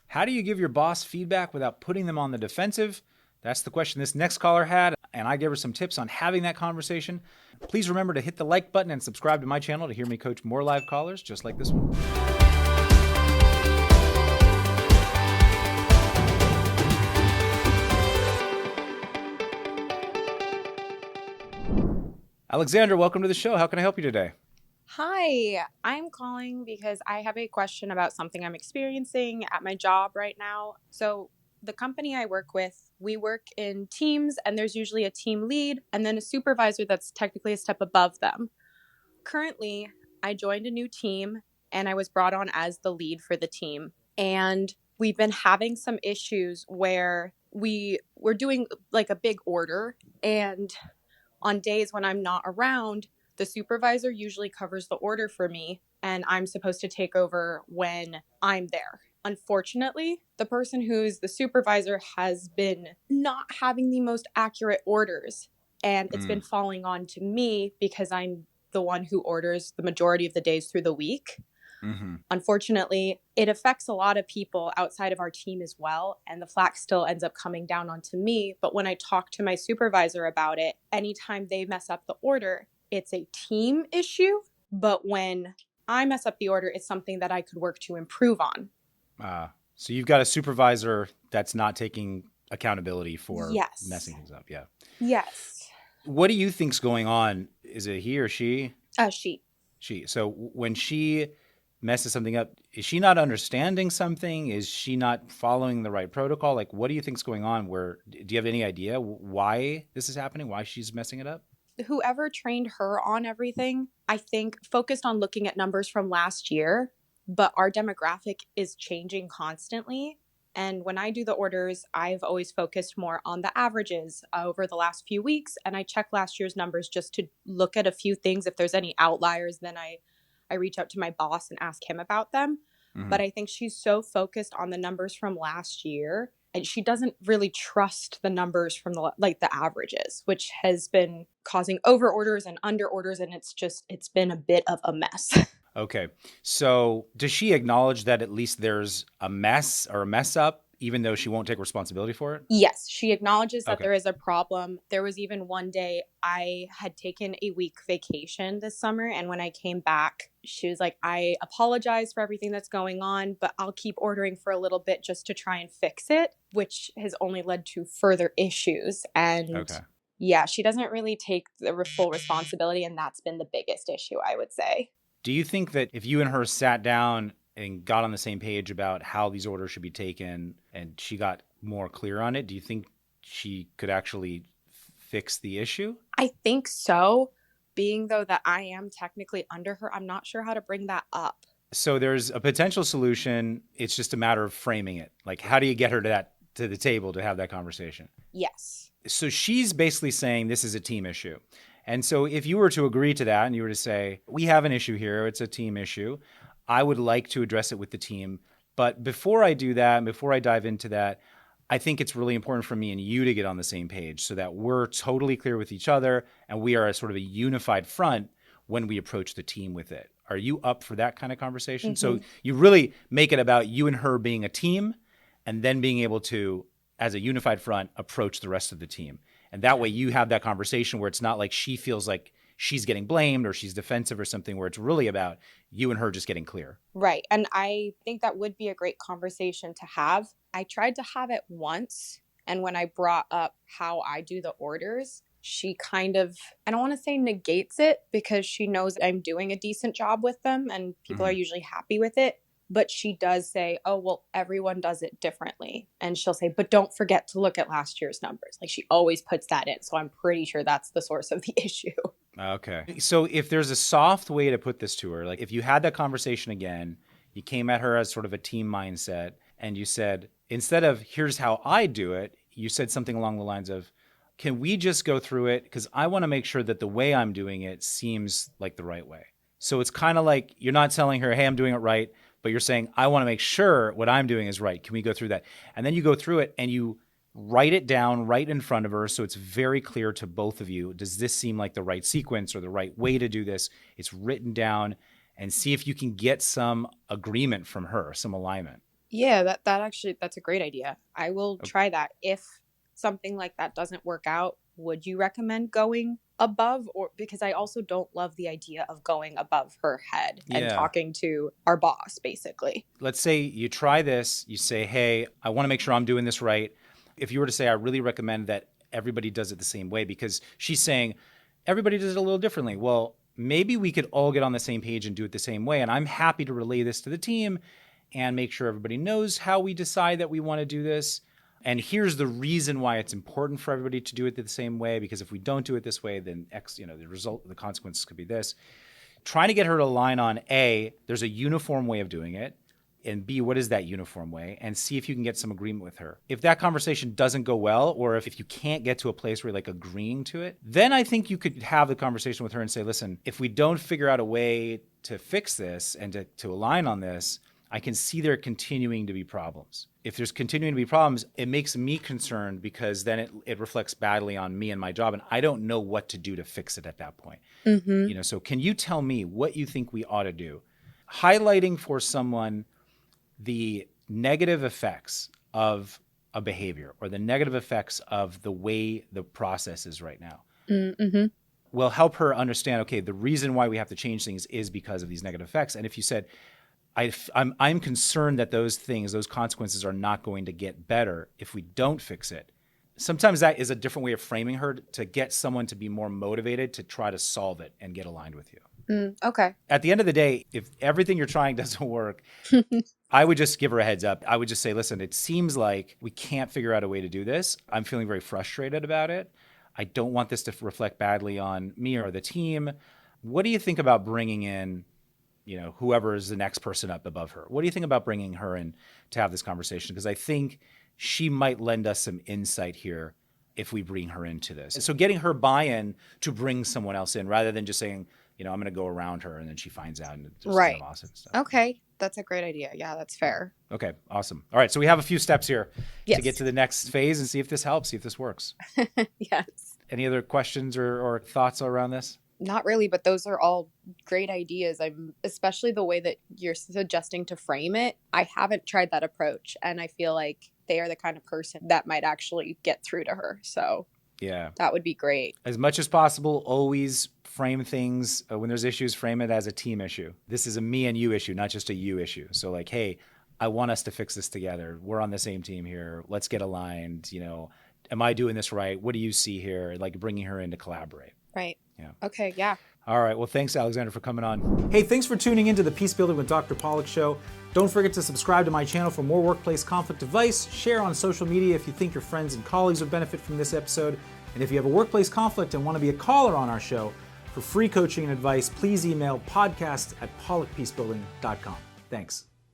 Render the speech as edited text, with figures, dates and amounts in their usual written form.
How do you give your boss feedback without putting them on the defensive? That's the question this next caller had, and I gave her some tips on having that conversation. Please remember to hit the like button and subscribe to my channel to hear me coach more live callers just like this one. Alexandra, welcome to the show. How can I help you today? Hi, I'm calling because I have a question about something I'm experiencing at my job right now. So, the company I work with, we work in teams, and there's usually a team lead and then a supervisor that's technically a step above them. Currently, I joined a new team and I was brought on as the lead for the team. And we've been having some issues where we're doing like a big order, and on days when I'm not around, the supervisor usually covers the order for me, and I'm supposed to take over when I'm there. Unfortunately, the person who's the supervisor has been not having the most accurate orders, and it's been falling on to me because I'm the one who orders the majority of the days through the week. Unfortunately, it affects a lot of people outside of our team as well, and the flack still ends up coming down onto me. But when I talk to my supervisor about it, anytime they mess up the order, it's a team issue. But when I mess up the order, it's something that I could work to improve on. So you've got a supervisor that's not taking accountability for Yes. messing things up. Yeah. Yes. What do you think's going on? Is it he or she? She. She. So when she messes something up, is she not understanding something? Is she not following the right protocol? Like, what do you think's going on? Do you have any idea why this is happening? Why she's messing it up? Whoever trained her on everything, I think, focused on looking at numbers from last year, but our demographic is changing constantly. And when I do the orders, I've always focused more on the averages over the last few weeks. And I check last year's numbers just to look at a few things. If there's any outliers, then I reach out to my boss and ask him about them. But I think she's so focused on the numbers from last year, and she doesn't really trust the numbers from the averages, which has been causing over orders and under orders, and it's been a bit of a mess. Okay. So does she acknowledge that at least there's a mess or a mess up, even though she won't take responsibility for it? Yes, she acknowledges that Okay. there is a problem. There was even one day I had taken a week vacation this summer, and when I came back, she was like, I apologize for everything that's going on, but I'll keep ordering for a little bit just to try and fix it, which has only led to further issues. And Okay. yeah, she doesn't really take the full responsibility, and that's been the biggest issue, I would say. Do you think that if you and her sat down and got on the same page about how these orders should be taken and she got more clear on it, do you think she could actually fix the issue? I think so. Being though that I am technically under her, I'm not sure how to bring that up. So there's a potential solution. It's just a matter of framing it. Like, how do you get her to the table to have that conversation? Yes. So she's basically saying this is a team issue. And so if you were to agree to that and you were to say, we have an issue here, it's a team issue, I would like to address it with the team. But before I do that, and before I dive into that, I think it's really important for me and you to get on the same page so that we're totally clear with each other and we are a sort of a unified front when we approach the team with it. Are you up for that kind of conversation? So you really make it about you and her being a team and then being able to, as a unified front, approach the rest of the team. And that way you have that conversation where it's not like she feels like she's getting blamed or she's defensive or something, where it's really about you and her just getting clear. Right. And I think that would be a great conversation to have. I tried to have it once. And when I brought up how I do the orders, she kind of, I don't want to say negates it because she knows I'm doing a decent job with them and people are usually happy with it. But she does say, oh, well, everyone does it differently. And she'll say, but don't forget to look at last year's numbers. Like she always puts that in. So I'm pretty sure that's the source of the issue. Okay. So if there's a soft way to put this to her, like if you had that conversation again, you came at her as sort of a team mindset and you said, instead of here's how I do it, you said something along the lines of, can we just go through it? Because I want to make sure that the way I'm doing it seems like the right way. So it's kind of like you're not telling her, hey, I'm doing it right, but you're saying, I want to make sure what I'm doing is right. Can we go through that? And then you go through it and you write it down right in front of her so it's very clear to both of you. Does this seem like the right sequence or the right way to do this? It's written down and see if you can get some agreement from her, some alignment. Yeah, that actually, that's a great idea. I will Okay. try that. If something like that doesn't work out, would you recommend going above? Or because I also don't love the idea of going above her head and Yeah. talking to our boss, basically. Let's say you try this, you say, hey, I want to make sure I'm doing this right. If you were to say, I really recommend that everybody does it the same way, because she's saying everybody does it a little differently. Well, maybe we could all get on the same page and do it the same way. And I'm happy to relay this to the team and make sure everybody knows how we decide that we want to do this. And here's the reason why it's important for everybody to do it the same way, because if we don't do it this way, then X, the consequences could be this. Trying to get her to align on A, there's a uniform way of doing it, and B, what is that uniform way, and see if you can get some agreement with her. If that conversation doesn't go well, or if you can't get to a place where you're like agreeing to it, then I think you could have the conversation with her and say, listen, if we don't figure out a way to fix this and to align on this, I can see there continuing to be problems. If there's continuing to be problems, it makes me concerned, because then it reflects badly on me and my job, and I don't know what to do to fix it at that point. Mm-hmm. So can you tell me what you think we ought to do? Highlighting for someone the negative effects of a behavior or the negative effects of the way the process is right now Mm-hmm. will help her understand, okay, the reason why we have to change things is because of these negative effects. And if you said, I'm concerned that those consequences are not going to get better if we don't fix it. Sometimes that is a different way of framing her to get someone to be more motivated to try to solve it and get aligned with you. Okay. At the end of the day, if everything you're trying doesn't work, I would just give her a heads up. I would just say, listen, it seems like we can't figure out a way to do this. I'm feeling very frustrated about it. I don't want this to reflect badly on me or the team. What do you think about bringing in, whoever is the next person up above her? What do you think about bringing her in to have this conversation? Because I think she might lend us some insight here if we bring her into this. So getting her buy-in to bring someone else in rather than just saying, I'm going to go around her and then she finds out and it's just Right. lost and stuff. Okay. That's a great idea. Yeah, that's fair. Okay, awesome. All right, so we have a few steps here Yes. to get to the next phase and see if this helps, see if this works. Yes. Any other questions or thoughts around this? Not really, but those are all great ideas. I'm especially the way that you're suggesting to frame it. I haven't tried that approach, and I feel like they are the kind of person that might actually get through to her. So Yeah. that would be great. As much as possible, always frame things, when there's issues, frame it as a team issue. This is a me and you issue, not just a you issue. So like, hey, I want us to fix this together. We're on the same team here. Let's get aligned. Am I doing this right? What do you see here? Like bringing her in to collaborate. Right. Yeah. Okay. Yeah. All right. Well, thanks, Alexandra, for coming on. Hey, thanks for tuning into the Peacebuilding with Dr. Pollack show. Don't forget to subscribe to my channel for more workplace conflict advice. Share on social media if you think your friends and colleagues would benefit from this episode. And if you have a workplace conflict and want to be a caller on our show for free coaching and advice, please email podcast@pollackpeacebuilding.com. Thanks.